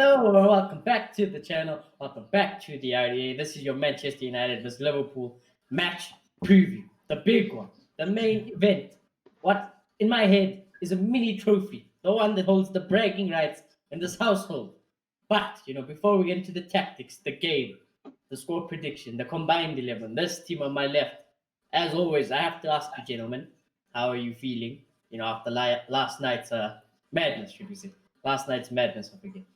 Hello, and welcome back to the channel. Welcome back to the RDA. This is your Manchester United vs Liverpool match preview. The big one, the main event. What in my head is a mini trophy, the one that holds the bragging rights in this household. But before we get into the tactics, the game, the score prediction, the combined 11, this team on my left, as always, I have to ask you, gentlemen, how are you feeling? After last night's madness, should we say? Last night's madness of a game.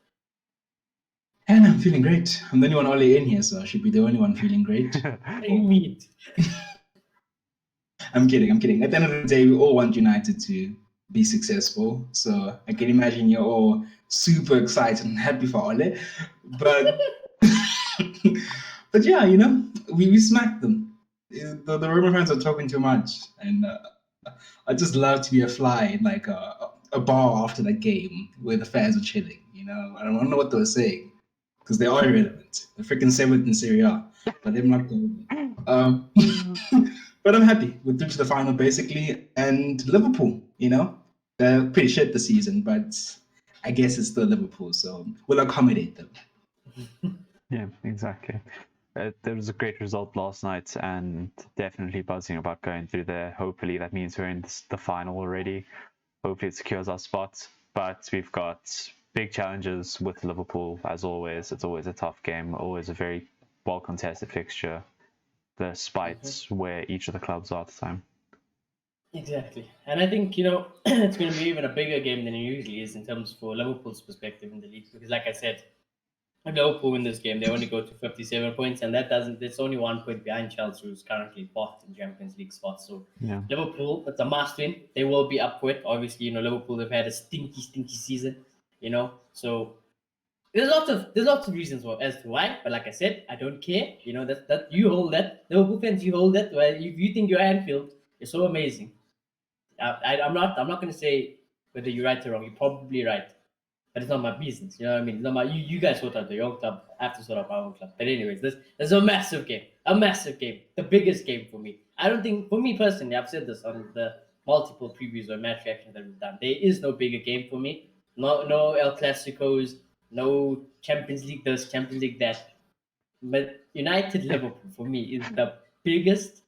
And I'm feeling great. I'm the only one only in here, so I should be the only one feeling great. What do you mean? I'm kidding. At the end of the day, we all want United to be successful. So I can imagine you're all super excited and happy for Ole. But but yeah, we smacked them. The Roman fans are talking too much. And I just love to be a fly in like a bar after that game where the fans are chilling. I don't know what they were saying, because they are irrelevant. The freaking seventh in Serie A, but they're not going. But I'm happy. We're through to the final basically, and Liverpool. They're pretty shit this season, but I guess it's still Liverpool, so we'll accommodate them. Yeah, exactly. There was a great result last night, and definitely buzzing about going through there. Hopefully, that means we're in the final already. Hopefully, it secures our spot. But we've got big challenges with Liverpool, as always. It's always a tough game, always a very well-contested fixture, despite where each of the clubs are at the time. Exactly. And I think, it's going to be even a bigger game than it usually is in terms for Liverpool's perspective in the league. Because like I said, if Liverpool win this game, they only go to 57 points, and it's only 1 point behind Chelsea, who's currently fourth in Champions League spots. So yeah. Liverpool, it's a must win. They will be up for it. Obviously, Liverpool have had a stinky season, So there's lots of reasons as to why, but like I said, I don't care. That you hold that. Liverpool fans, you hold that. Well, if you think you're Anfield, you're so amazing. I'm not going to say whether you're right or wrong. You're probably right, but it's not my business. You know what I mean? It's not my. You guys sort out your own club. I have to sort out my own club. But anyways, this is a massive game. The biggest game for me. I don't think, for me personally, I've said this on the multiple previews or match reactions that we've done. There is no bigger game for me. No El Clasicos. No Champions League this, Champions League that. But United Liverpool for me is the biggest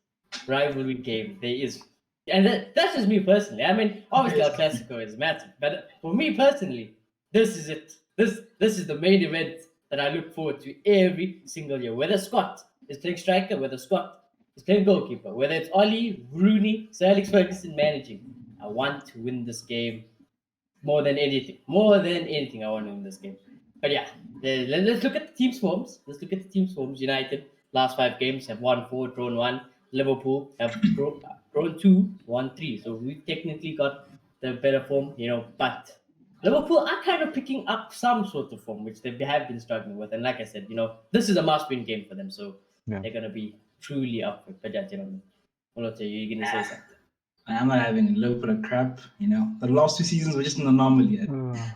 rivalry game there is. And that's just me personally. I mean, obviously El Clasico is massive, but for me personally, this is it. This is the main event that I look forward to every single year. Whether Scott is playing striker, whether Scott is playing goalkeeper, whether it's Ollie, Rooney, Sir Alex Ferguson managing, I want to win this game more than anything. More than anything, I want to win this game. But yeah, let's look at the team's forms. United, last 5 games, have won 4, drawn 1. Liverpool have drawn 2, won 3. So we've technically got the better form, but Liverpool are kind of picking up some sort of form, which they have been struggling with. And like I said, this is a must-win game for them. So they're going to be truly up for it. But yeah, gentlemen, you're going to say something. I'm not having Liverpool a crap. The last 2 seasons were just an anomaly.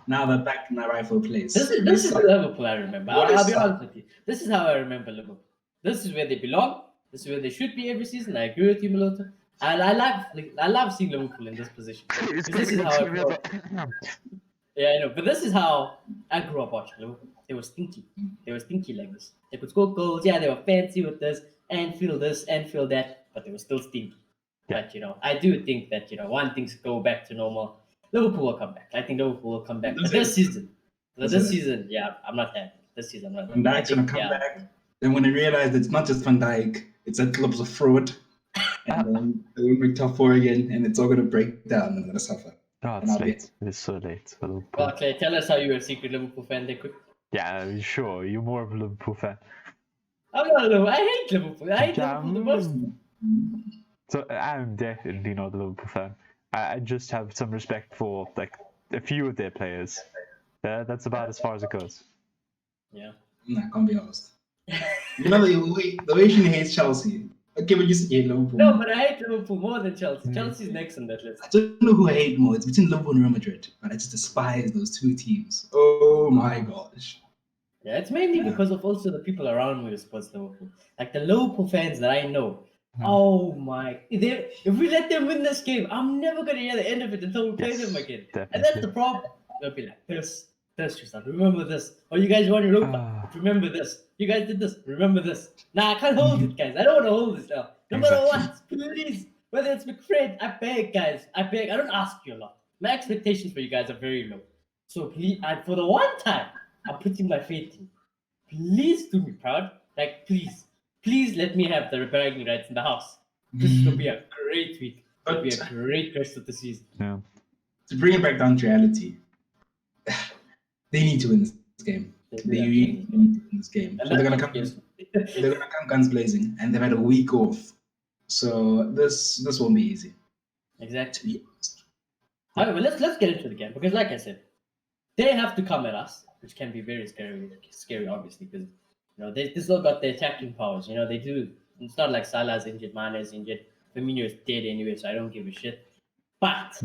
Now they're back in their rightful place. This is the Liverpool I remember. I'll be honest with you. This is how I remember Liverpool. This is where they belong. This is where they should be every season. I agree with you, Milota. I love seeing Liverpool in this position. This is how I grew up. Yeah, I know. But this is how I grew up watching Liverpool. They were stinky. Like this. They could score goals. Yeah, they were fancy with this, Anfield that, but they were still stinky. But I do think that when things go back to normal, Liverpool will come back. I think Liverpool will come back. But this season, yeah, I'm not happy. This season, I'm not happy. Van Dijk's gonna come back. Then when they realize that it's not just Van Dijk, it's that club's a fraud, and then they will make top 4 again, and it's all gonna break down, and I'm gonna suffer. Oh, it's late. It's so late for Liverpool. Well, okay, tell us how you're a secret Liverpool fan, they could. Yeah, sure. You're more of a Liverpool fan. I'm not Liverpool. I hate Liverpool. I hate Liverpool the most. So I'm definitely not a Liverpool fan. I just have some respect for a few of their players. That's about as far as it goes. Yeah. I can't be honest. The way she hates Chelsea. Okay, but you hate Liverpool. No, but I hate Liverpool more than Chelsea. Chelsea's next on that list. I don't know who I hate more. It's between Liverpool and Real Madrid, but I just despise those 2 teams. Oh my gosh. Yeah, it's mainly because of also the people around me who support Liverpool. Like the Liverpool fans that I know. Oh my! If we let them win this game, I'm never gonna hear the end of it until we play them again. Definitely. And that's the problem. They'll be like this. this, Tristan. Remember this. Oh, you guys won Europa. Remember this. You guys did this. Remember this. Nah, I can't hold it, guys. I don't want to hold this now. No matter what, please. Whether it's McFred, I beg, guys. I beg. I don't ask you a lot. My expectations for you guys are very low. So please, for the one time, I'm putting my faith in. Please do me proud. Like, please let me have the bragging rights in the house. This will be a great week. It'll be a great rest of the season. Yeah. To bring it back down to reality, they need to win this game. They really need to win this game. So they're gonna come guns blazing, and they've had a week off. So this won't be easy. Exactly. However, let's get into the game because, like I said, they have to come at us, which can be very scary, obviously, because they still got the attacking powers. They do. It's not like Salah's injured, Mane's injured, Firmino is dead anyway, so I don't give a shit. But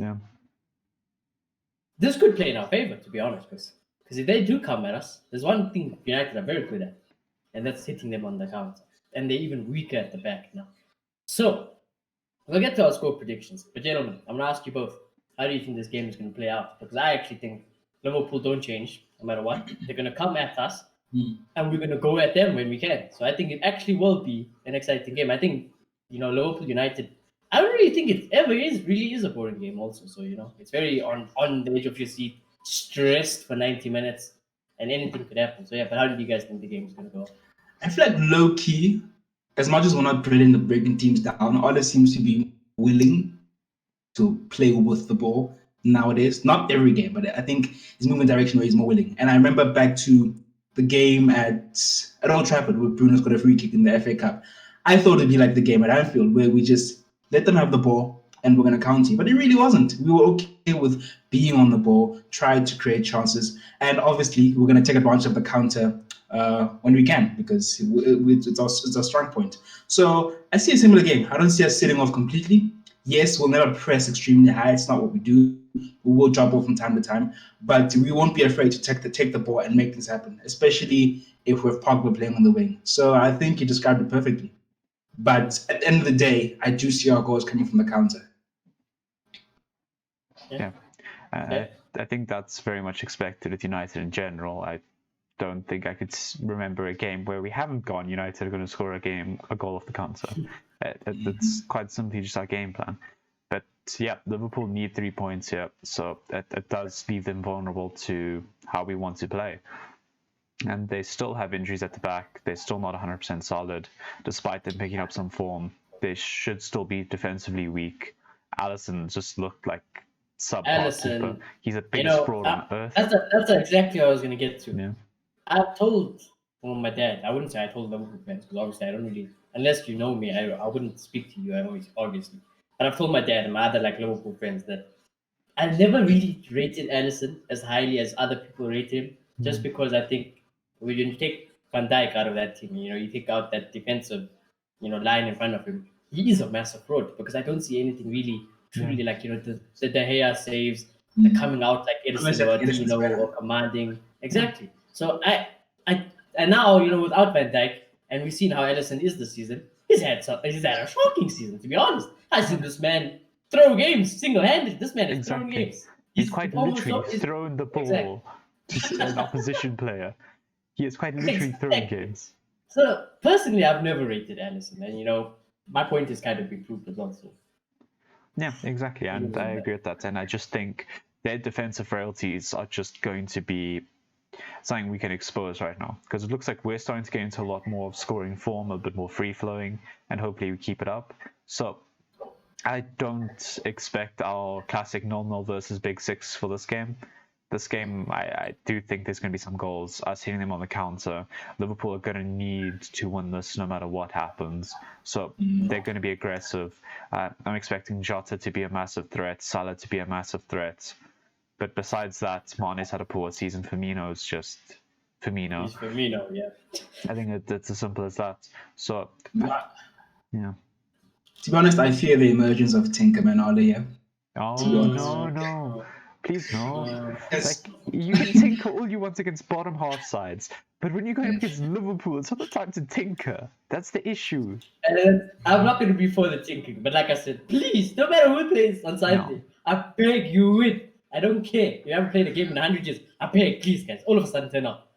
this could play in our favor, to be honest, because if they do come at us, there's one thing United are very good at, and that's hitting them on the counter, and they're even weaker at the back now. So we'll get to our score predictions, but gentlemen, I'm gonna ask you both: how do you think this game is gonna play out? Because I actually think Liverpool don't change no matter what. They're gonna come at us, and we're gonna go at them when we can. So I think it actually will be an exciting game. I think Liverpool United. I don't really think it ever really is a boring game. Also, so it's very on the edge of your seat, stressed for 90 minutes, and anything could happen. So yeah, but how do you guys think the game is gonna go? I feel like low key, as much as we're not brilliant at breaking teams down, Ola seems to be willing to play with the ball nowadays. Not every game, but I think he's moving in a direction where he's more willing. And I remember back to the game at Old Trafford where Bruno's got a free kick in the FA Cup. I thought it'd be like the game at Anfield where we just let them have the ball and we're going to counter. But it really wasn't. We were okay with being on the ball, tried to create chances, and obviously we're going to take advantage of the counter when we can because it's our strong point. So I see a similar game. I don't see us sitting off completely. Yes, we'll never press extremely high. It's not what we do. We will drop off from time to time, but we won't be afraid to take the ball and make things happen, especially if we have Pogba playing on the wing. So I think you described it perfectly. But at the end of the day, I do see our goals coming from the counter. Yeah. I think that's very much expected at United in general. I don't think I could remember a game where we haven't gone United are going to score a goal off the counter. It's quite simply just our game plan. But yeah, Liverpool need 3 points here, so it does leave them vulnerable to how we want to play. And they still have injuries at the back. They're still not 100% solid, despite them picking up some form. They should still be defensively weak. Alisson just looked like subpar keeper. He's the biggest fraud on earth. That's exactly what I was going to get to. Yeah. I've told my dad. I wouldn't say I told Liverpool fans because obviously I don't really, unless you know me, I wouldn't speak to you. Obviously, but I've told my dad and my other Liverpool friends that I never really rated Alisson as highly as other people rate him, just because I think when you take Van Dijk out of that team, you take out that defensive, line in front of him, he is a massive fraud because I don't see anything really truly like the De Gea saves, the coming out like Edison or commanding exactly. So I now without Van Dijk, and we've seen how Alisson is this season. He's had a shocking season, to be honest. I've seen this man throw games single-handed. This man is throwing games. He's quite literally thrown the ball to an opposition player. He is quite literally throwing games. So personally, I've never rated Alisson, and my point is kind of been proved as well. So. Yeah, exactly, and I agree with that. And I just think their defensive frailties are just going to be something we can expose right now, because it looks like we're starting to get into a lot more of scoring form, a bit more free-flowing, and hopefully we keep it up. So I don't expect our classic 0-0 versus Big Six for this game. This game, I do think there's going to be some goals. Us hitting them on the counter. Liverpool are going to need to win this no matter what happens. So they're going to be aggressive. I'm expecting Jota to be a massive threat, Salah to be a massive threat. But besides that, Mane's had a poor season. Firmino's just Firmino. He's Firmino, yeah. I think it's as simple as that. So, yeah. To be honest, I fear the emergence of Tinkerman Ole here. Oh, no. Please, no. You can tinker all you want against bottom half sides, but when you go up against Liverpool, it's not the time to tinker. That's the issue. And I'm not going to be for the tinkering, but like I said, please, no matter who plays on Sunday, I beg you win. I don't care. You haven't played a game in 100 years. I play, please, guys. All of a sudden, turn up.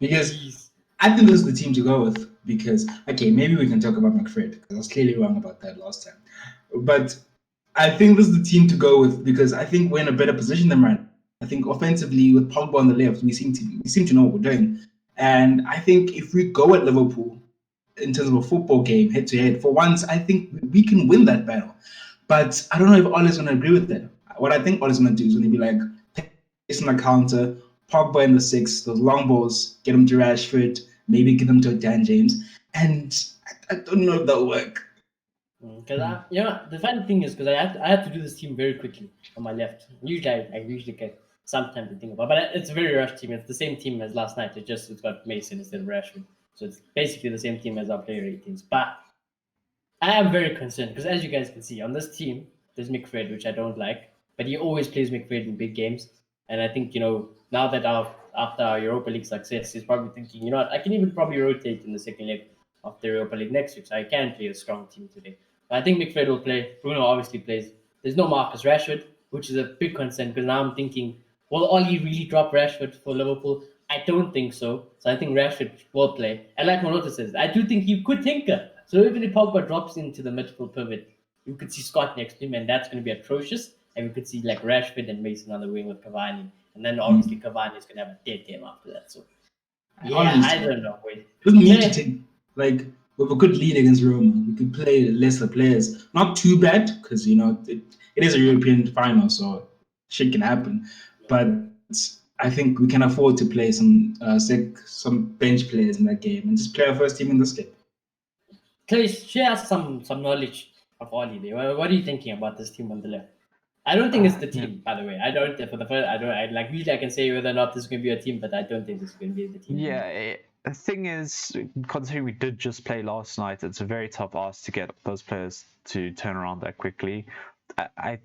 Because Please. I think this is the team to go with. Because okay, maybe we can talk about McFred because I was clearly wrong about that last time. But I think this is the team to go with because I think we're in a better position than right now. I think offensively with Pogba on the left, we seem to know what we're doing. And I think if we go at Liverpool in terms of a football game, head to head, for once, I think we can win that battle. But I don't know if Ole's going to agree with that. What I think Ole's going to do is going to be like, pace on the counter, Pogba in the six, those long balls, get them to Rashford, maybe get them to Dan James. And I don't know if that'll work. Because the funny thing is, because I had to do this team very quickly on my left. Usually, I usually get some time to think about, but it's a very rushed team. It's the same team as last night. It's got Mason instead of Rashford, so it's basically the same team as our player ratings. But I am very concerned because, as you guys can see, on this team, there's McFred, which I don't like, but he always plays McFred in big games. And I think, now that after our Europa League success, he's probably thinking, what, I can even probably rotate in the second leg of the Europa League next week, so I can play a strong team today. But I think McFred will play. Bruno obviously plays. There's no Marcus Rashford, which is a big concern because now I'm thinking, will Ollie really drop Rashford for Liverpool? I don't think so. So I think Rashford will play. And like Moroto says, I do think you could tinker. So even if Pogba drops into the midfield pivot, you could see Scott next to him, and that's going to be atrocious. And we could see like Rashford and Mason on the wing with Cavani. And then obviously Cavani is going to have a dead game after that. So, yeah, I don't know. Wait. Doesn't need to take, like, with a good lead against Roma, we could play lesser players. Not too bad, because, it is a European final, so shit can happen. But I think we can afford to play some bench players in that game and just play our first team in this game. Please share some knowledge of Ollie there. What are you thinking about this team on the left? I don't think it's the team, by the way. I don't for the first. I don't. I like usually I can say whether or not this is going to be a team, but I don't think this is going to be the team. Yeah, the thing is, considering we did just play last night, it's a very tough ask to get those players to turn around that quickly. The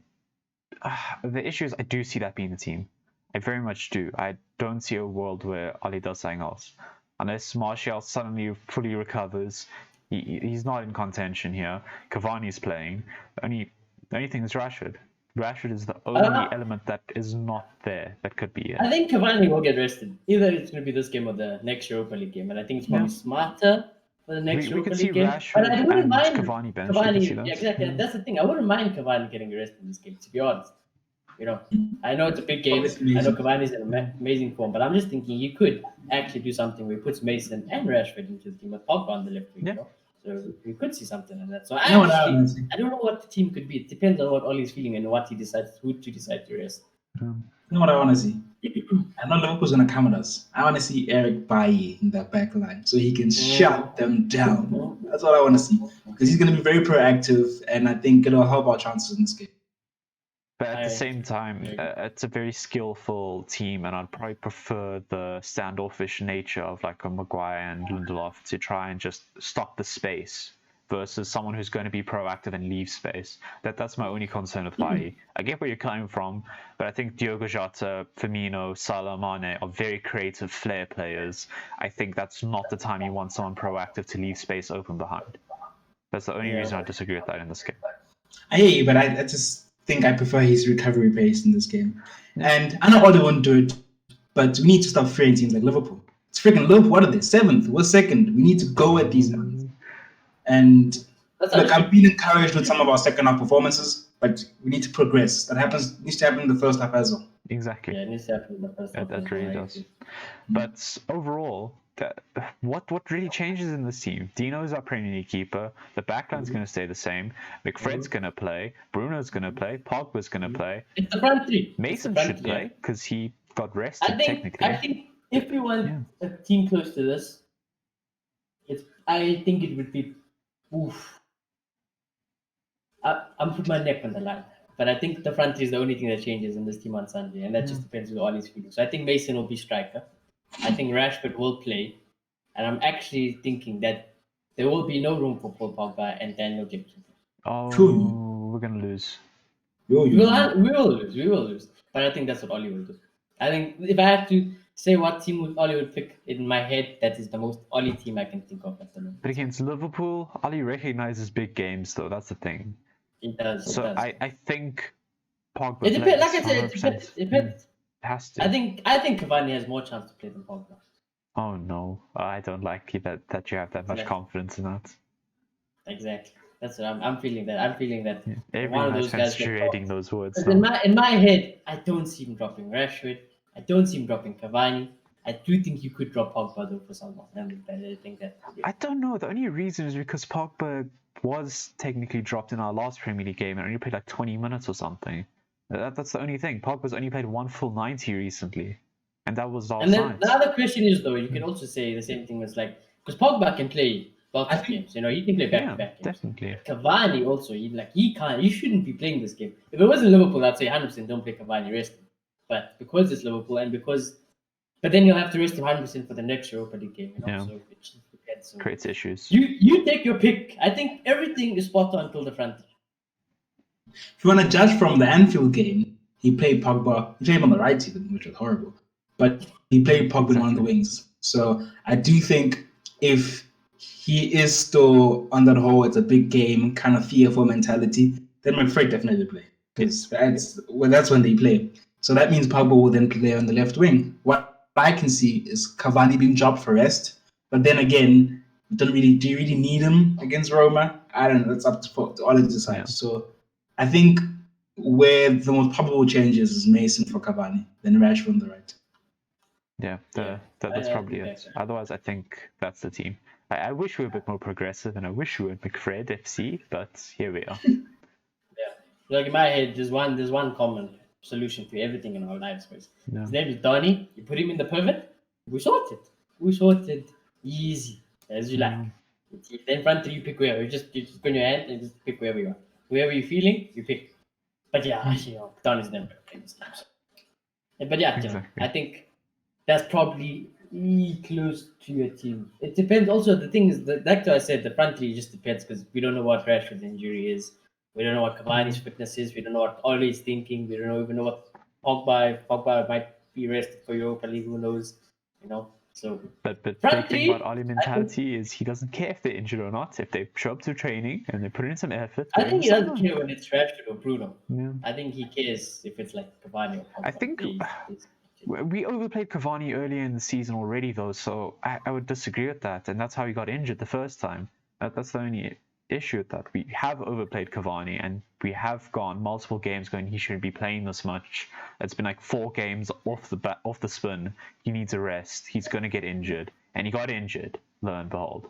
issue is I do see that being the team. I very much do. I don't see a world where Ali does something else. Unless Martial suddenly fully recovers, he's not in contention here. Cavani's playing. The only thing is Rashford. Rashford is the only element that is not there that could be. I think Cavani will get rested. Either it's going to be this game or the next Europa League game, and I think it's probably smarter for the next Europa League game. Rashford But I wouldn't and mind Cavani bench. Cavani. Exactly. That's the thing. I wouldn't mind Cavani getting rested in this game. To be honest, I know it's a big game. I know Cavani's in amazing form, but I'm just thinking you could actually do something where he puts Mason and Rashford into the team with Pogba on the left wing. So we could see something like that. So I don't know what the team could be. It depends on what Ollie's feeling and what he decides, who to decide to rest. You know what I want to see? I know Liverpool's going to come at us. I want to see Eric Bailly in that back line so he can shut them down. That's what I want to see because he's going to be very proactive, and I think it'll help our chances in this game. But at the same time, it's a very skillful team, and I'd probably prefer the standoffish nature of like a Maguire and Lindelof to try and just stop the space versus someone who's going to be proactive and leave space. That's my only concern with Bailly. I get where you're coming from, but I think Diogo Jota, Firmino, Salah, Mane are very creative flair players. I think that's not the time you want someone proactive to leave space open behind. That's the only reason I disagree with that in this game. I hear you, but I just think I prefer his recovery pace in this game. And I know Ole won't do it, but we need to stop fearing teams like Liverpool. It's freaking Liverpool. What are they? 7th? We're 2nd. We need to go at these numbers. And look, I've been encouraged with some of our second half performances, but we need to progress. That needs to happen in the first half as well. Exactly. Yeah, it needs to happen in the first half. That really does. But overall, what really changes in this team? Dino's our Premier League keeper. The backline's going to stay the same. McFred's going to play. Bruno's going to play. Pogba's going to play. It's the front three. Mason should play because he got rested technically. I think if we want a team close to this, I think it would be. I'm putting my neck on the line. But I think the front three is the only thing that changes in this team on Sunday, and that just depends on all his feelings. So I think Mason will be striker. I think Rashford will play, and I'm actually thinking that there will be no room for Paul Pogba and Daniel James. Oh, we're gonna lose. We will lose. But I think that's what Ollie will do. I think if I had to say what team Ollie would pick in my head, that is the most Ollie team I can think of at the moment. But against Liverpool, Ollie recognizes big games, though. That's the thing. It does. So I think Pogba It depends. Like plays I said, it 100%. depends. It depends. It has to. I think Cavani has more chance to play than Pogba. Oh no, I don't like that you have that much Exactly. confidence in that. Exactly. That's what I'm feeling. That I'm feeling that Yeah. Every one of United those fan's guys gets creating dropped. those words. Because Now. in my head, I don't see him dropping Rashford. I don't see him dropping Cavani. I do think you could drop Pogba though for someone. I think that. I don't know. The only reason is because Pogba was technically dropped in our last Premier League game and only played like 20 minutes or something. That's the only thing. Pogba's only played one full 90 recently, and that was last And then night. the other question is though, you can also say the same thing as like because Pogba can play lots of games. You know, he can play back-to-back games. Definitely. But Cavani also, he can't. He shouldn't be playing this game. If it wasn't Liverpool, I'd say 100% don't play Cavani, rest him. But because it's Liverpool and because, but then you'll have to rest him 100% for the next Europa League game. You know, Yeah. so it just depends. So Creates issues. you take your pick. I think everything is spot on until the front. If you want to judge from the Anfield game, he played Pogba. He played him on the right even, which was horrible. But he played Pogba on one of the wings. So I do think if he is still on that whole, it's a big game kind of fearful mentality, then McFred definitely play because that's when they play. So that means Pogba will then play on the left wing. What I can see is Cavani being dropped for rest, but then again, do you really need him against Roma? I don't know. That's up to all to decide. Yeah. So I think where the most probable change is Mason for Cavani, then Rashford on the right. Yeah, that's probably it. Otherwise, I think that's the team. I wish we were a bit more progressive, and I wish we were McFred FC, but here we are. Yeah, like in my head, there's one common solution to everything in our lives. Yeah. His name is Donny. You put him in the pivot, we sorted easy as you like. Then front three, you pick wherever. You just put your hand and just pick wherever you are. Wherever you're feeling, you pick. But yeah, you know, Donny's never playing this game. So. But yeah, you know, Exactly. I think that's probably close to your team. It depends. Also, the thing is, like I said, the front three just depends because we don't know what Rashford's injury is. We don't know what Cavani's fitness is. We don't know what Ole's thinking. We don't even know what Pogba might be rested for Europa League. Who knows? You know. So, but the front big thing three, about Oli mentality is he doesn't care if they're injured or not. If they show up to training and they put in some effort, I think he doesn't care when it's Rashford or Bruno. Yeah. I think he cares if it's like Cavani or Pogba. I think we overplayed Cavani earlier in the season already, though, so I would disagree with that, and that's how he got injured the first time. That's the only issue with that. We have overplayed Cavani, and we have gone multiple games going, he shouldn't be playing this much. It's been like 4 games off the spin. He needs a rest. He's going to get injured, and he got injured, lo and behold.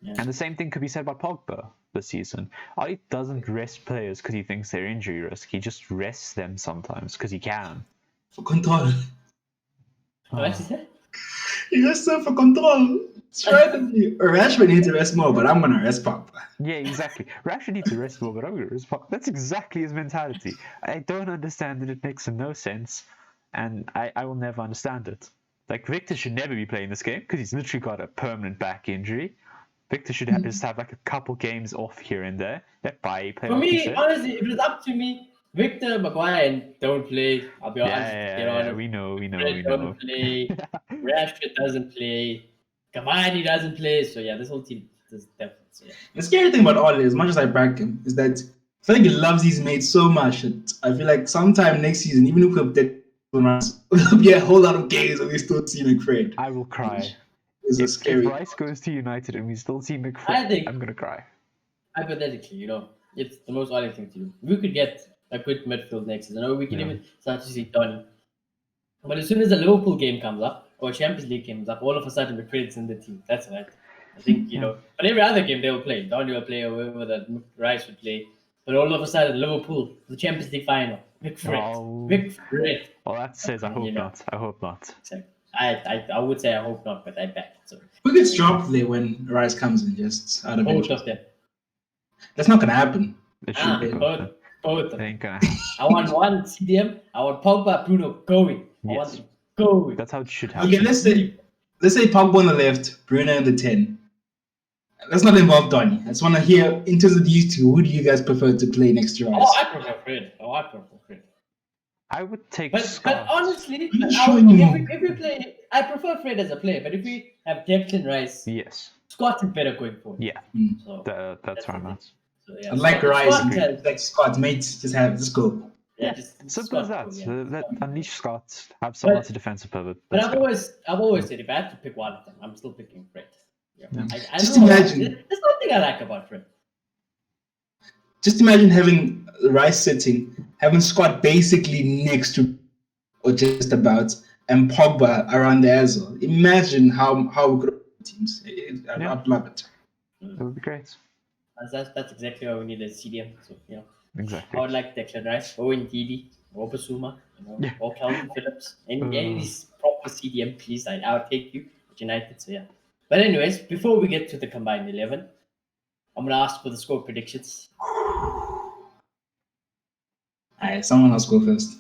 Yeah. And the same thing could be said about Pogba this season. Oli doesn't rest players because he thinks they're injury risk. He just rests them sometimes because he can. For control. What did you say? You just said for control. Strategy. Rashford needs to rest more, but I'm going to rest Pogba. Yeah, exactly. Rashford needs to rest more, but I'm going to rest Pogba. That's exactly his mentality. I don't understand it. It makes no sense. And I will never understand it. Like, Victor should never be playing this game because he's literally got a permanent back injury. Victor should just have like a couple games off here and there. Let Bailly play. For me, honestly, if it's up to me, Victor, Maguire, and don't play. I'll be honest. Yeah, we know. Don't play. Rashford doesn't play. Cavani doesn't play. So yeah, this whole team is definitely. So, yeah. The scary thing about Ole, as much as I back him, is that I feel like he loves his mates so much that I feel like sometime next season, even if we're dead, there'll be a whole lot of games and we still see McFred. I will cry. If Rice goes to United and we still see McFred, I'm gonna cry. Hypothetically, you know, it's the most odd thing to do. We could get a good midfield next season, or we can even start to see Donny. But as soon as the Liverpool game comes up or Champions League comes up, all of a sudden McFred's in the team. That's right. I think you know. But every other game they will play. Donny will play, or whoever that Rice would play. But all of a sudden, Liverpool, the Champions League final, McFred. Well, that says I hope not. I hope not. Exactly. I would say I hope not, but I back it. So who gets dropped there when Rice comes in just out of both of them? That's not gonna happen. It should be both of them. Ain't gonna happen. I want one CDM. I want Pogba, Bruno going. I want them going. That's how it should happen. Okay, let's say Pogba on the left, Bruno on the 10. Let's not involve Donny. I just want to hear, in terms of these two, who do you guys prefer to play next to Rice? Oh, I prefer Fred. I would take But honestly, if we play, I prefer Fred as a player. But if we have Declan Rice, yes, Scott is better going forward. Yeah, so that's where I'm at. So, yeah, like Rice, like Scott, mates, just go. Yeah, just simple as Scott. that. Yeah. Let unleash Scott, have someone But- else a defensive pivot. But Let's I've go. always said if I have to pick one of them, I'm still picking Fred. Yeah. Yeah. I Just don't know why. imagine. There's nothing I like about Fred. Just imagine having Rice sitting, having Scott basically next to, or just about, and Pogba around there as well. Imagine how we could have teams. Yeah. I'd love it. It would be great. That's exactly what we need as CDM. So Exactly. I would like Declan Rice, or Ndidi, or Basuma, Yeah. or Calvin Phillips. Any of Uh. these proper CDM, please. I'll take you at United. So yeah. But anyways, before we get to the combined 11, I'm gonna ask for the score predictions. Alright, someone else go first.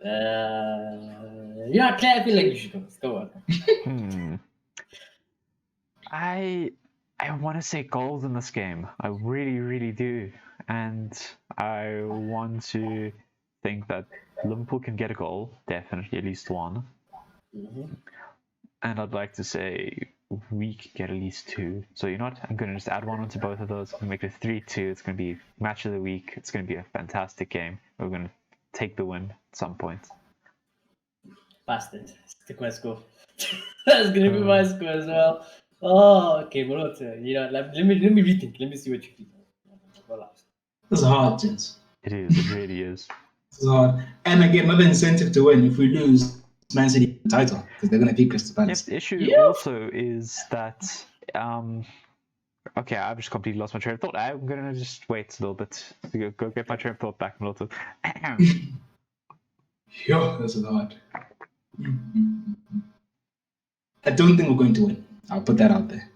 Yeah, Claire, I feel like you should go. Go on. I want to say goals in this game. I really, really do, and I want to think that Liverpool can get a goal, definitely at least one, and I'd like to say we can get at least two. So you know what? I'm gonna just add one onto both of those. I'm gonna make it 3-2. It's gonna be match of the week. It's gonna be a fantastic game. We're gonna take the win at some point. Bastard. Stick my score. That's gonna be my score as well. Oh, okay, but what, let me rethink. Let me see what you think. This is hard, gents. It is. It really is. This is hard. And again, another incentive to win. If we lose, Man City the title because they're gonna beat Crystal Yep, Palace. the issue also is that okay, I've just completely lost my train of thought. I'm gonna just wait a little bit to go get my train of thought back a little bit. Yo, this is hard. I don't think we're going to win. I'll put that out there.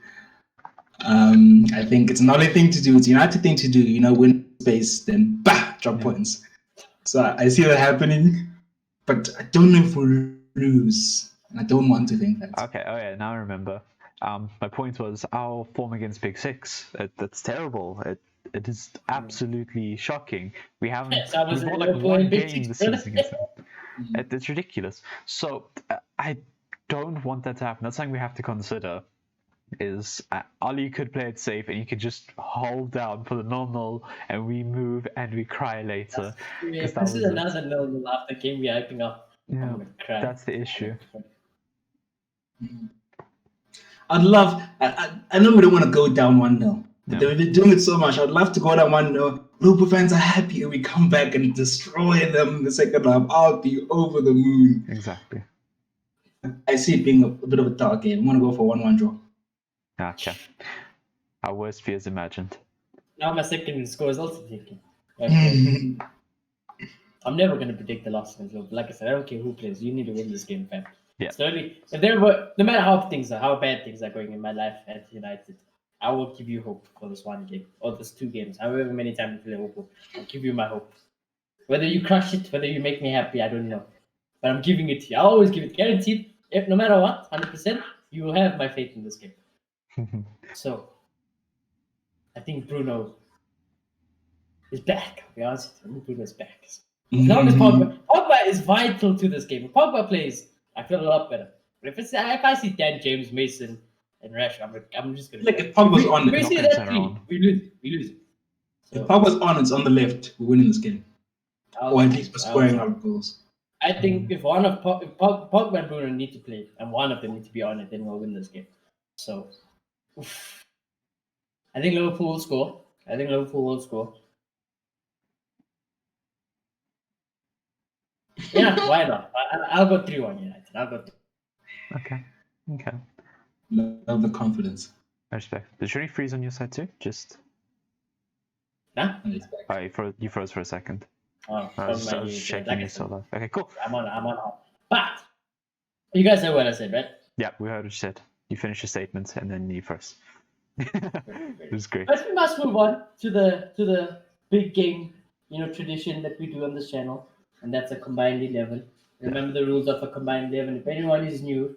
I think it's another thing to do. It's a United thing to do. Win space, then drop points. So I see that happening, but I don't know if we'll lose. And I don't want to think that. Okay, oh yeah, now I remember. My point was our form against Big Six. That's terrible. It is absolutely shocking. We haven't we've won like one game this season against them. It's ridiculous. So I don't want that to happen. That's something we have to consider. Is Ali could play it safe and you could just hold down for the 0-0 and we move and we cry later. This is another 0-0 after game we're hyping up. Yeah, I'm gonna cry. that's the issue. I'd love. I know we don't want to go down 1-0, but they've been doing it so much. I'd love to go down 1-0. Liverpool fans are happy and we come back and destroy them in the second half. I'll be over the moon. Exactly. I see it being a bit of a dark game. I'm gonna go for 1-1 draw. Okay. Our worst fears imagined. Now my second score is also taken. Okay. I'm never going to predict the loss against Liverpool. Like I said, I don't care who plays. You need to win this game, fam. Yeah. Slowly, no matter how bad things are going in my life at United, I will give you hope for this one game or this 2 games. However many times you play Liverpool, I'll give you my hope. Whether you crush it, whether you make me happy, I don't know. But I'm giving it to you. I always give it guaranteed. If no matter what, 100%, you will have my faith in this game. So, I think Bruno is back. I'll be honest, I think Bruno is back. As long as Pogba is vital to this game. If Pogba plays, I feel a lot better. But if I see Dan, James, Mason, and Rash, I'm just gonna. Like if Pogba's on, we see that team, we lose. So, if Pogba's on, it's on the left. We're winning this game, or at least we're scoring our goals. I think if Pogba and Bruno need to play, and one of them need to be on it, then we'll win this game. So, I think Liverpool will score. Yeah, why not? I'll go 3-1 United. I'll go 3. Okay. Love the confidence. I respect. Did Shuri freeze on your side too? Just. Huh? You froze for a second. Oh, I was checking you so that. Okay, cool. I'm on. But you guys heard what I said, right? Yeah, we heard what you said. You finished your statement and then you first. It was great. But we must move on to the big game, tradition that we do on this channel, and that's a combined 11. Remember the rules of a combined 11. If anyone is new,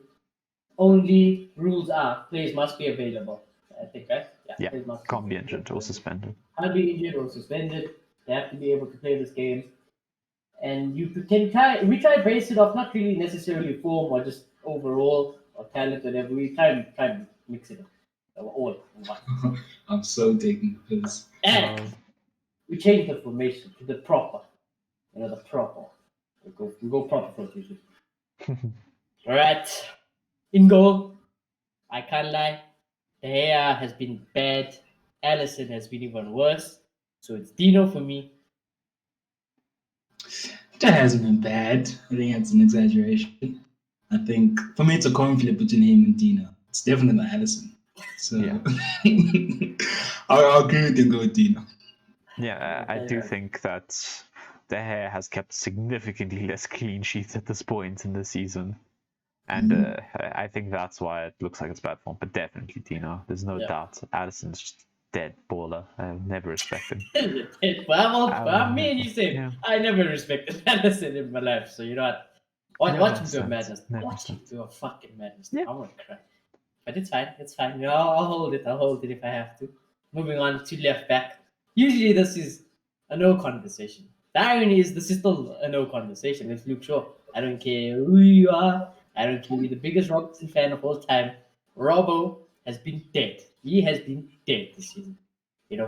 only rules are players must be available. I think, right? Yeah. Can't be injured or suspended. Can't be injured or suspended. They have to be able to play this game. And we try to base it off not really necessarily form or just overall or talent, whatever. We try and mix it up. All in one. I'm so taking this. And we changed the formation to the proper The proper. We go proper for it. All right. In goal, I can't lie. De Gea has been bad. Allison has been even worse. So it's Dino for me. That hasn't been bad. I think that's an exaggeration. I think for me, it's a coin flip between him and Dino. It's definitely not Allison. So Yeah. I'll agree with you and go with Dino. Yeah, I do think that De Gea has kept significantly less clean sheets at this point in the season. And I think that's why it looks like it's bad form. But definitely Dino. There's no doubt. Addison's just dead baller. I've never respected him. I'm me and you say Yeah. I never respected Allison in my life. So you know what? Watch him do a madness. Watch him do a fucking madness. Yeah. I want to cry. But it's fine. It's fine. You know, I'll hold it. I'll hold it if I have to. Moving on to left back. Usually this is a no conversation. The irony is this is still a no conversation. It's Luke Shaw. I don't care who you are. I don't care. You're the biggest Robertson fan of all time. Robbo has been dead. He has been dead this season.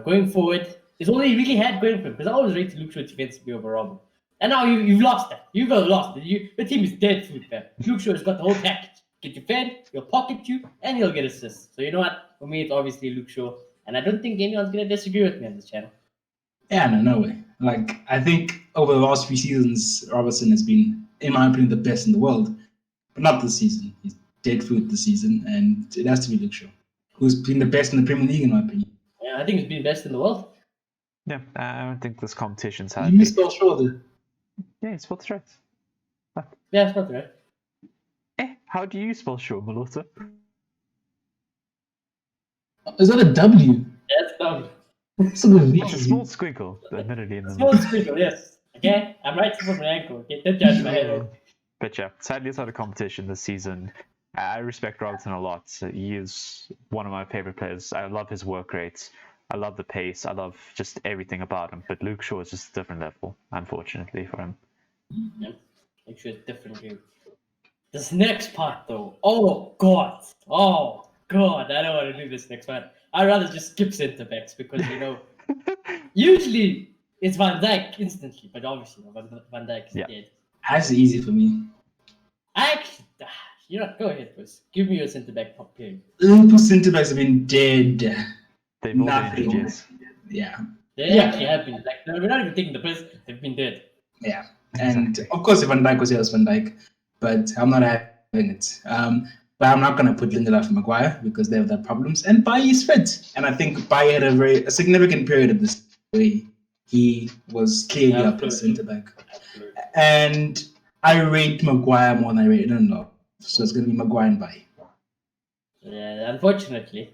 Going forward, it's all he really had going for him. Because I always rated Luke Shaw defensively over Robbo. And now you've lost that. You've lost it. The team is dead food, man. Luke Shaw has got the whole package. Get you fed, he'll pocket you, and he'll get assists. So you know what? For me, it's obviously Luke Shaw. And I don't think anyone's going to disagree with me on this channel. Yeah, no way. Like, I think over the last few seasons, Robertson has been, in my opinion, the best in the world. But not this season. He's dead food this season, and it has to be Luke Shaw, who's been the best in the Premier League, in my opinion. Yeah, I think he's been best in the world. Yeah, I don't think this competition's had. You misspelled Shaw there. Yeah, it's what's right. Yeah, it's not right. How do you spell Shaw, Malota? Is that a W? That's dumb. It's a V. It's a small squiggle, admittedly. In the Small squiggle, yes. Okay, I'm right from my ankle. Okay, don't judge my head. But yeah, sadly, it's not a competition this season. I respect Robertson a lot. He is one of my favorite players. I love his work rates. I love the pace. I love just everything about him. But Luke Shaw is just a different level, unfortunately, for him. Yeah, Luke Shaw is different game. This next part, though. Oh, God. I don't want to do this next part. I'd rather just skip centre backs because, usually it's Van Dijk instantly, but obviously Van Dijk is dead. That's easy for me. Actually, go ahead, boys. Give me your centre back top period. Liverpool centre backs have been dead. They've all been Nothing. injuries. Yeah. They actually have been. Like, we're not even taking the piss. They've been dead. Yeah. And of course, if Van Dijk was here, it was Van Dijk. But I'm not having it. But I'm not going to put Lindelof and Maguire because they have their problems. And Bailly is fit. And I think Bailly had a significant period of this where he was clearly up as centre back. And I rate Maguire more than I rate Lindelof. So it's going to be Maguire and Bailly. Yeah, unfortunately,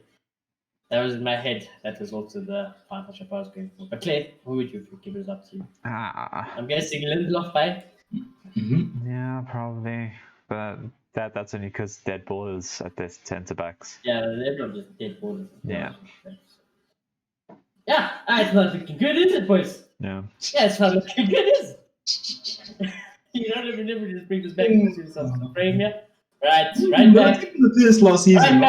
that was in my head. That was also the partnership I was going for. But Clay, who would you give it up to? I'm guessing Lindelof by. Mm-hmm. Yeah, probably. But that's only because dead ballers at their centre backs. Yeah, they're not just dead ballers. Yeah. Yeah, it's not looking good, is it, boys? Yeah. Yeah, it's not looking good, is it? Never just bring this back into some frame here. Right back. The first last season,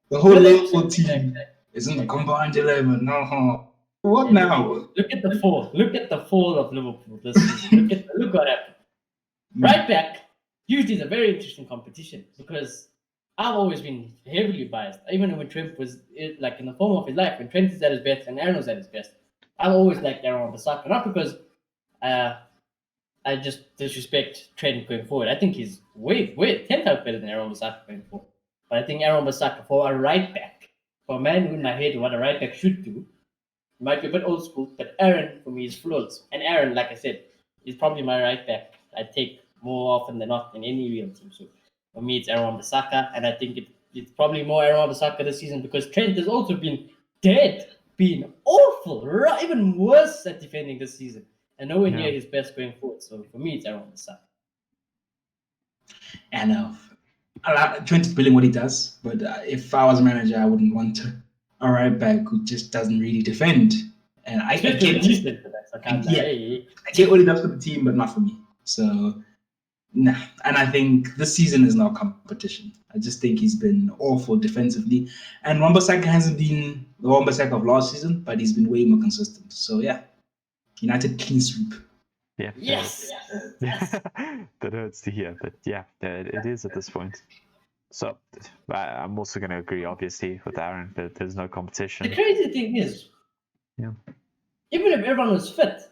the whole Liverpool team is in the combined 11. No. What now? Look at the fall. Look at the fall of Liverpool this season. Look what happened. Right back usually is a very interesting competition because I've always been heavily biased. Even when Trent was in the form of his life, when Trent is at his best and Aaron was at his best, I've always liked Aaron Wan-Bissaka. Not because I just disrespect Trent going forward. I think he's way 10 times better than Aaron Wan-Bissaka going forward. But I think Aaron Wan-Bissaka for a right back, for a man in my head, what a right back should do, might be a bit old school, but Aaron for me is flawless. And Aaron, like I said, is probably my right back. I take more often than not in any real team. So for me, it's Aaron Wan-Bissaka, and I think it's probably more Aaron Wan-Bissaka this season because Trent has also been dead, been awful, even worse at defending this season, and nowhere near his best going forward. So for me, it's Aaron Wan-Bissaka. And Trent is brilliant what he does, but if I was a manager, I wouldn't want a right back who just doesn't really defend. And I get what he does for the team, but not for me. So, nah. And I think this season is not competition. I just think he's been awful defensively. And Wan-Bissaka hasn't been the Wan-Bissaka of last season, but he's been way more consistent. So, yeah, United clean sweep. Yeah. Yes. That hurts to hear, but yeah, it is at this point. So I'm also going to agree, obviously, with Aaron that there's no The competition. crazy thing is, Yeah. even if everyone was fit,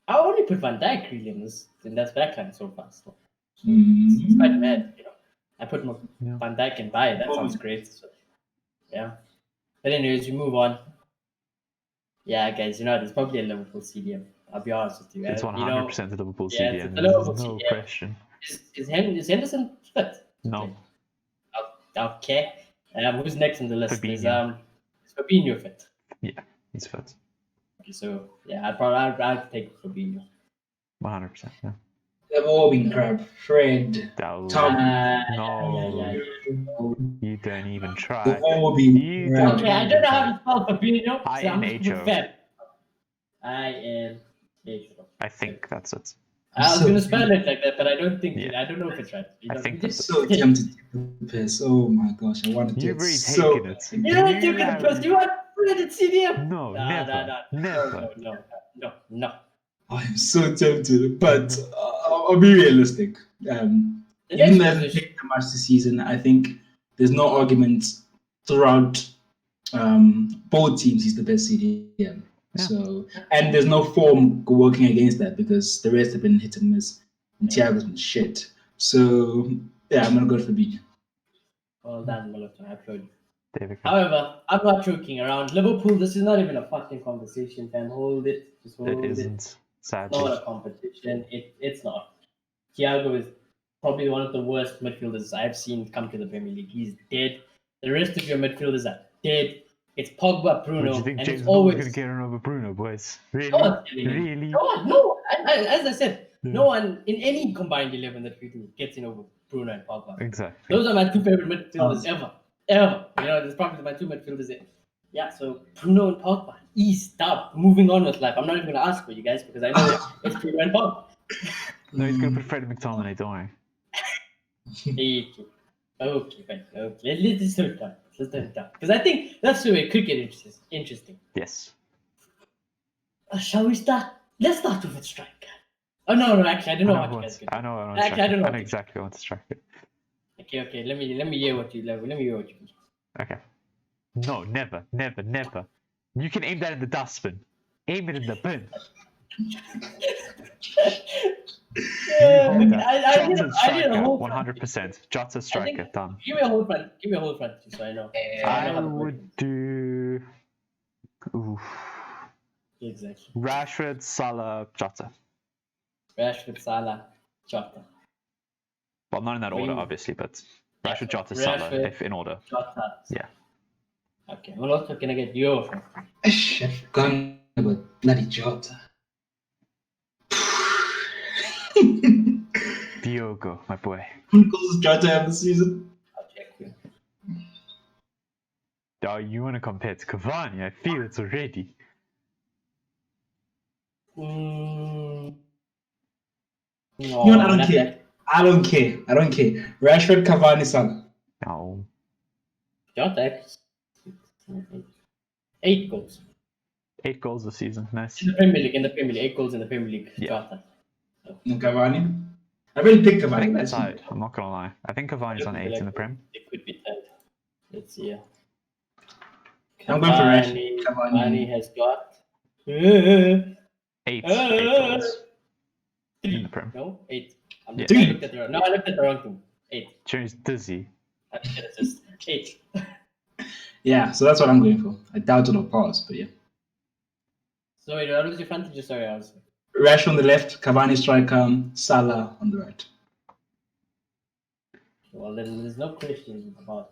I only put Van Dijk really in that backline so far. So it's quite mad, you know. I put Yeah. Van Dijk and Bayer. That sounds great. So, yeah. But anyways, we move on. Yeah, guys, you know, there's probably a Liverpool CDM. I'll be honest with you. It's You know, 100% a Liverpool yeah, CDM. it's a There's Liverpool no CDM. question. Is Henderson fit? No. Okay. Who's next on the list? There's Fabinho. is Fabinho fit? Yeah, he's fit. Okay, so yeah, I'd take Fabinho. 100%. Yeah. They've all been crap. Fred, Oh, Tom. no, Yeah. you don't even They've try. all been You crap. don't Okay, I don't know how to spell Fabinho, so I'm just gonna INHO. put Fab. INHO. I think that's it. I was So- gonna spell it like that, but I don't think Yeah. I don't know if it's right. You I know, think you that's just- So tempted to take the piss. Oh my gosh, I wanted to. You've already so taken it. You know, You you can have- press. You want Fred at CDM? No, Nah, never. nah. Never. No. I'm so tempted, but I'll be realistic. The Even next though I haven't position. taken much this season, I think there's no argument throughout both teams. He's the best CDM. Yeah. So, and there's no form working against that because the rest have been hit and miss, and Thiago's been shit. So, yeah, I'm gonna go for Fabinho. Well done, Molotov. I applaud you. There we go. However, I'm not joking around. Liverpool, this is not even a fucking conversation, fam. Hold it. Just hold It it. isn't, It's sadly. not a competition. It's not. Thiago is probably one of the worst midfielders I've seen come to the Premier League. He's dead. The rest of your midfielders are dead. It's Pogba, Bruno, But do you think and James it's Milner's always going to get run over Bruno, boys? Really? no one's getting in. Really? No. As I said, Yeah. no one in any combined 11 that we do gets in over Bruno and Pogba. Exactly. Those are my two favorite midfielders ever. You know, there's probably my two midfielders. Yeah, so Bruno and Pogba. Stop. Moving on with life. I'm not even going to ask for you guys because I know it's Bruno and Pogba. No, he's going to put Freddie McTominay, don't worry. Okay, fine. Okay, let's slow it down. Because I think that's the way cricket is interesting. Yes. Shall we start? Let's start with a striker. Oh no, actually, I don't know what you guys can do. I know Actually, I don't know. exactly what to strike it. Okay. Let me hear what you do. Okay. No, never. You can aim that in the dustbin. Aim it in the bin. Yeah, Hold that. I need Jota a striker, whole 100%. Jota striker, done. Give me a whole front. So I know. So I know I how to work would do. Oof. it. Exactly. Rashford, Salah, Jota. Rashford, Salah, Jota. Well, not in that order, Wing. obviously, but Rashford, Jota, Salah, Rashford, if in order. Jota. Yeah. Okay. Well, also can I get your front? I've forgotten about bloody Jota. Diogo, my boy. How many goals does Jota have this season? I'll check you. Oh, you want to compare to Cavani? I feel it already. No, You know what? I don't not care. that. I don't care. Rashford, Cavani, Salah. No. Jota. 8 goals 8 goals this season. Nice. in the Premier League. 8 goals in the Premier League. Yeah. Jota. And Cavani. I really picked I Cavani. think they're That's tied. I'm not gonna lie. I think Cavani's on 8 in the Prem. It could be tied. Let's see. I'm going for Rashford. Cavani has got 8 goals in the Prem. No, 8. Yeah. I looked at the wrong thing. 8. Jones dizzy. I think it's just 8. Yeah, so that's what I'm going for. I doubt it'll pass, but yeah. So wait, what was your front? Just sorry, I was. Rashford on the left, Cavani striker, Salah on the right. Well, then there's no question about.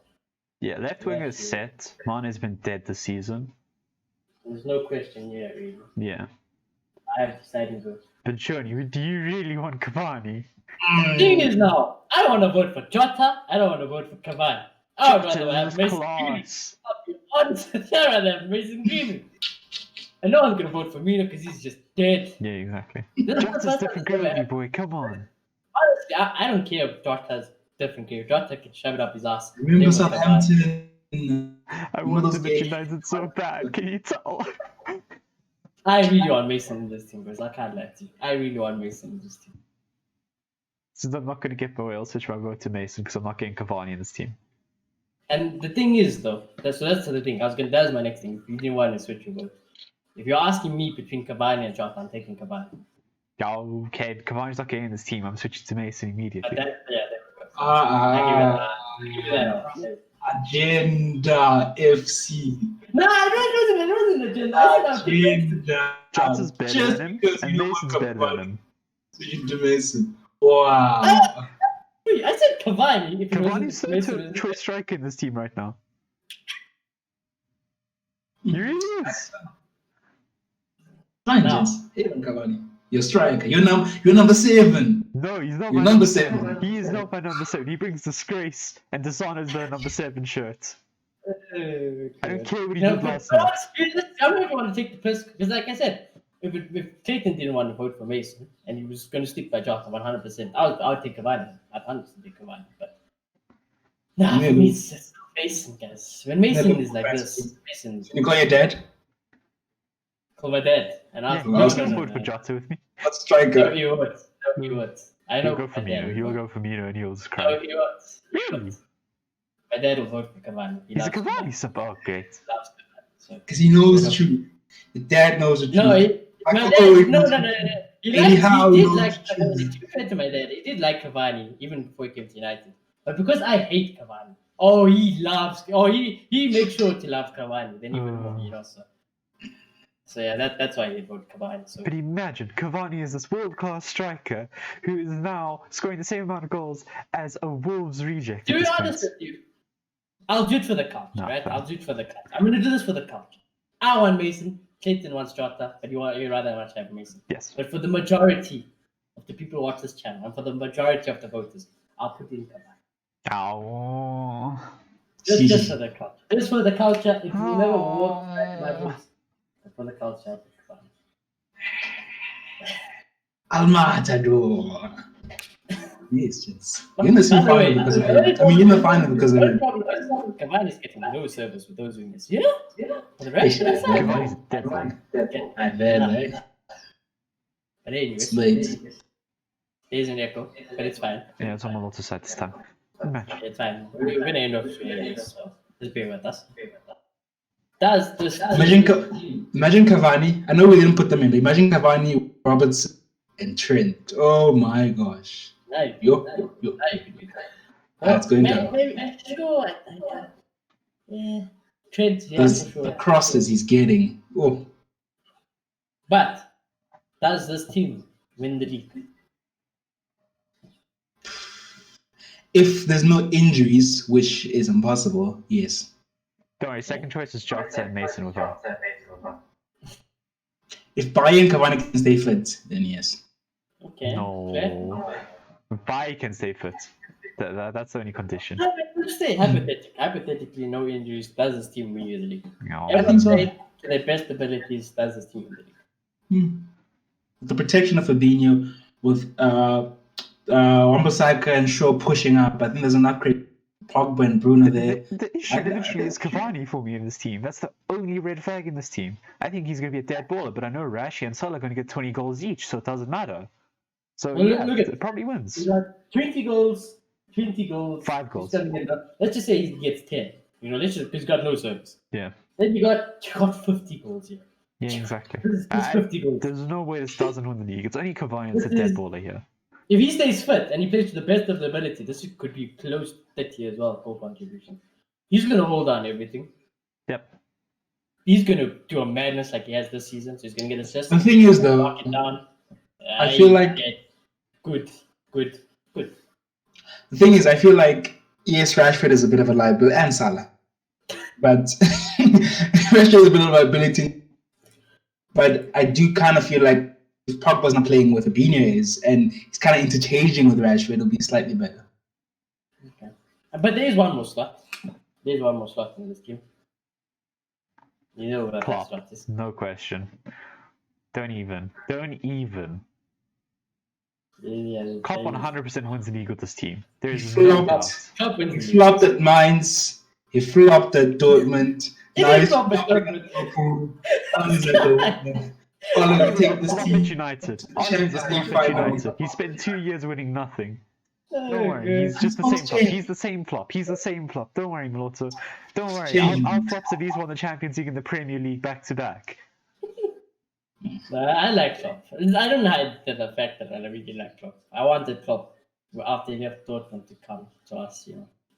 Yeah, left wing is set. Mane's been dead this season. There's no question here, really. Yeah. I have decided to. But Johnny, do you really want Cavani? The thing is now, I don't want to vote for Jota. I don't want to vote for Cavani. I would rather have Mason Greenwood. class. I'll be honest, I'd rather have Mason Greenwood. And no one's gonna vote for Mina because he's just dead. Yeah, exactly. This is the Jota's first different time it's ever gravy, happened. boy. Come on. Honestly, I don't care if Jota's different gear. Jota can shove it up his ass. Remember Same with Cavani. Southampton? I Remember wanted those the games? United so bad. Can you tell? I really want Mason in this team, because I can't lie to you. I really want Mason in this team. So I'm not going to get Boyle, switch my vote to Mason because I'm not getting Cavani in this team. And the thing is, though, that's the thing. That's my next thing. If you didn't want to switch your vote, if you're asking me between Cavani and Jota, I'm taking Cavani. Okay, Cavani's not getting in this team. I'm switching to Mason immediately. There we go. I give it that. Agenda FC. No, it wasn't agenda. I said Agenda. Jota's better than him, and Mason's better than him. Switching to Mason. Wow. I said Cavani. If Cavani's the third choice striker in this team right now. He really is. Fine, Jens. Hey, Cavani. You're striker. You're number 7. No, he's not. You're my number 7. He is not my number 7. He brings disgrace and dishonors the number 7 shirt. I don't care what he did last night. I don't even want to take the piss because, like I said, if Clayton didn't want to vote for Mason and he was going to stick by Jota 100%, I would take Cavani. I'd 100% take Cavani. But nah, for me, it's Mason, guys. When Mason is like this, Mason. You call your dad? Call my dad. And ask Yeah, you can vote for Jota with me. What striker? No, you would. I know. He'll go for Mino. He'll go for Mino and he'll just cry. No, he would. Really? My dad will vote for Cavani. He's a Cavani sub. Oh, great. Because he knows the truth. Your dad knows the truth. No, my dad. No. He did like Cavani. To be fair to my dad, he did like Cavani even before he came to United. But because I hate Cavani, he makes sure to love Cavani. Then even more, So yeah, that's why he voted Cavani. So. But imagine, Cavani is this world-class striker who is now scoring the same amount of goals as a Wolves reject. To be honest with you, I'll do it for the culture, right? I'll do it for the culture. I'm going to do this for the culture. I want Mason. Clayton wants Jota, but you rather much have Mason. Yes. But for the majority of the people who watch this channel, and for the majority of the voters, I'll put in Cavani. Oh. Just for the culture. Just for the culture. If you never walk back my votes, for the culture, I'll put Cavani. Almatador. Yes, yes. You're in the semi-final because of it. I mean, you're in the final because of it. Cavani's getting no service with those wingers. Yeah? For the rest of the side. Cavani's dead man. I bet, But anyway, there's an echo, but it's fine. Yeah, it's on the lot of side this time. Match. It's fine. We're going to end off so just bear with us. Does this... Imagine Cavani. I know we didn't put them in, but imagine Cavani, Robertson, and Trent. Oh my gosh. Yo. That's going down. Maybe I should go. Yeah. Trent, yeah, Those, for sure. the crosses he's getting. Oh. But does this team win the league? If there's no injuries, which is impossible, yes. Don't worry, second choice is Jota and Mason with him. If Bayern Cavani can stay fit, then yes. Okay. No. Bai can stay fit. That's the only condition. Let's say hypothetically, no injuries. Does this team win the league? No. Everyone say to their best abilities, does this team win the league? The protection of Fabinho with Wan-Bissaka and Shaw pushing up. I think there's enough great Pogba and Bruno there. The issue literally is Cavani for me in this team. That's the only red flag in this team. I think he's going to be a dead baller, but I know Rashi and Salah are going to get 20 goals each, so it doesn't matter. So look at it probably wins. He got 20 goals, 5 goals. Let's just say he gets 10. Let's just, he's got no service. Yeah. Then you got 50 goals here. Yeah, exactly. This 50 goals. There's no way this doesn't win the league. It's only Cavani that's a dead baller here. If he stays fit and he plays to the best of the ability, this could be close to 30 as well, goal contribution. He's going to hold on everything. Yep. He's going to do a madness like he has this season, so he's going to get assists. The thing is, though, knock it down. I feel like... Good. The thing is, I feel like, yes, Rashford is a bit of a liability, and Salah. But Rashford is a bit of a liability. But I do kind of feel like if Pogba's not playing with Fabinho is, and he's kind of interchanging with Rashford, it'll be slightly better. Okay. But there is one more slot. There's one more slot in this game. You know what that slot is. No question. Don't even. Klopp 100% wins the league with this team. There's no doubt. He flopped at Mainz. He flopped at Dortmund. Now he's flopping at Liverpool. Ole will take this Flop at team United. to the Ole's a Champions flop League at final. United. He spent 2 years winning nothing. Oh, Don't worry, he's God. just the It's same flop. changed. He's the same flop. He's the same flop. Don't worry, Milotto. Don't worry. changed. Our flops have least won the Champions League and the Premier League back to back. I like Klopp. I don't hide the fact that I really like Klopp. I wanted Klopp after he left Dortmund to come to us.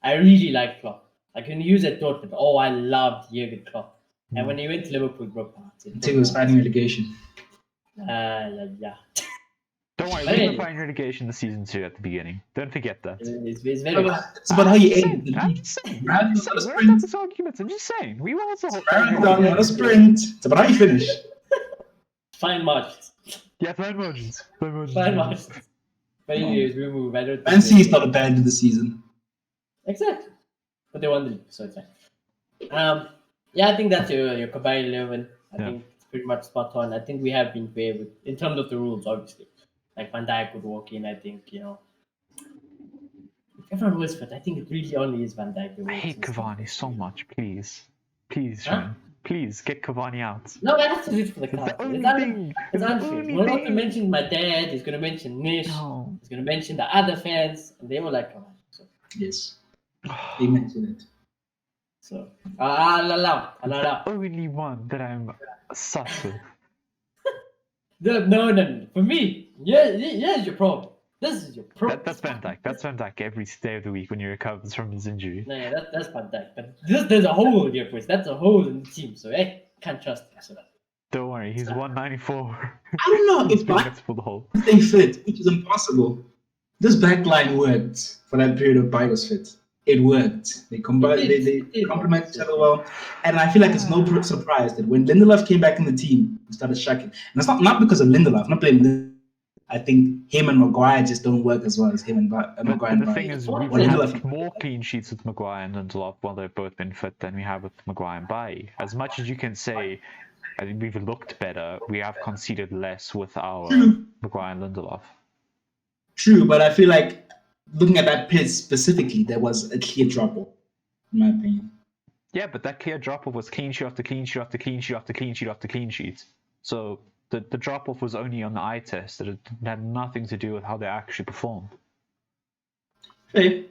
I really like Klopp. Like when he was at Dortmund, I loved Jurgen Klopp. And when he went to Liverpool, broke my heart. Until he was fighting relegation. Yeah. Don't worry, But we were anyway. fighting relegation the season 2 at the beginning. Don't forget that. It's very. It's about how you I'm aim the just league. saying. Rather I'm than just on a saying. We're about sprint. this argument. I'm just saying. We were also Marathon on a sprint. It's about how you finish. Fine margins. Yeah, fine margins. Fine margins. Fine margins. But anyways, we move. I don't Man City started bad in the season. Exactly. But they won the league, so it's fine. Yeah, I think that's your combined 11. I think it's pretty much spot on. I think we have been fair in terms of the rules, obviously. Like Van Dijk could walk in, I think, Everyone was fit. I think it really only is Van Dijk. I hate Cavani so much. Please. Please, Huh? Sean. Please, get Cavani out. No, I have to do it for the It's the country. only It's thing. It's It's the unfair. only We're not to thing. mention my dad. He's going to mention Nish. No. He's going to mention the other fans. And they were like, come on. Yes. They mentioned it. So, I'll allow. Only one that I'm sus with. No. For me, here's your problem. This is your problem. That's Van Dijk. That's Van Dijk every day of the week when he recovers from his injury. No, yeah, that's Van Dijk. But there's a hole here, boys. That's a hole in the team. So, hey, can't trust him. So, Don't worry, he's 194. I don't know He's if big Bayern enough to pull the hole. stay fit, which is impossible. This backline worked for that period of Bayern was fit. It worked. They combined. It did. They It did. complement each other well, and I feel like it's no surprise that when Lindelof came back in the team, we started shocking. And it's not because of Lindelof. I'm not blaming Lindelof. I think him and Maguire just don't work as well as him and Maguire. But and the Bailly. thing is, Well, we've had Lindelof- more clean sheets with Maguire and Lindelof while they've both been fit than we have with Maguire and Bailly. As much as you can say, I think we've looked better, we have conceded less with our Maguire and Lindelof. True, but I feel like looking at that pitch specifically, there was a clear drop off, in my opinion. Yeah, but that clear drop-off was clean sheet after clean sheet after clean sheet after clean sheet after clean sheet. So the drop-off was only on the eye test. It had nothing to do with how they actually performed. Fair.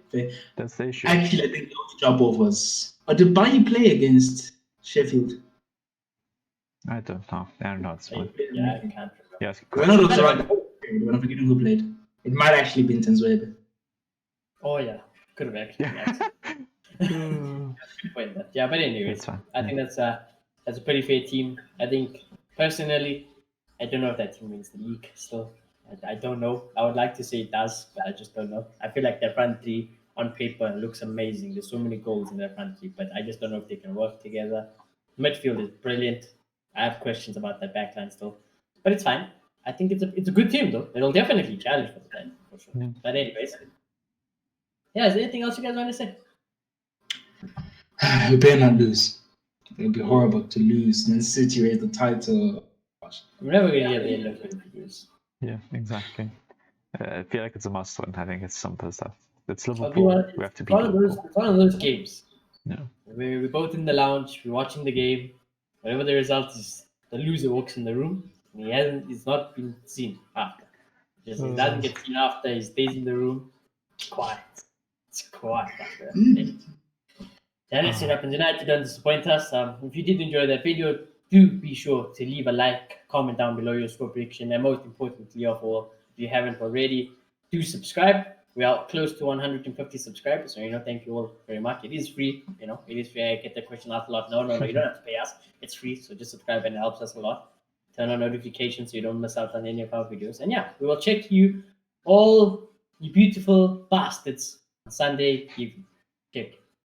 That's the issue. Actually, I think the only drop off was. Or did Bailly play against Sheffield? I don't know. I don't know. It's fine. Yeah, I can't remember. Yes. I know it was around but I'm forgetting who played. It might actually been Tanzwebe. Oh, yeah. Could have actually. Wait, yeah, but anyways, It's fine. I think that's a pretty fair team. I think personally, I don't know if that team wins the league still. I don't know. I would like to say it does, but I just don't know. I feel like their front three on paper looks amazing. There's so many goals in their front three, but I just don't know if they can work together. Midfield is brilliant. I have questions about that backline still, but it's fine. I think it's a good team though. It'll definitely challenge for the title for sure. Yeah. But anyways, yeah. Is there anything else you guys want to say? We better not lose. It would be horrible to lose. Man City raise the title. I'm never gonna hear the end of it. Yeah, exactly. I feel like it's a must win. I think it's simple as that. It's We Liverpool. We have to beat Liverpool. It's one of those games. Yeah. We're both in the lounge. We're watching the game. Whatever the result is, the loser walks in the room. And he's not been seen after. He doesn't get seen after. He stays in the room. It's quiet. It's quiet after. That's what happens. United don't disappoint us. If you did enjoy that video, do be sure to leave a like, comment down below your score prediction, and most importantly of all, if you haven't already, do subscribe. We are close to 150 subscribers, so thank you all very much. It is free, it is free. I get the question asked a lot. No, you don't have to pay us. It's free, so just subscribe and it helps us a lot. Turn on notifications so you don't miss out on any of our videos. And yeah, we will check you all, you beautiful bastards, on Sunday evening. Okay.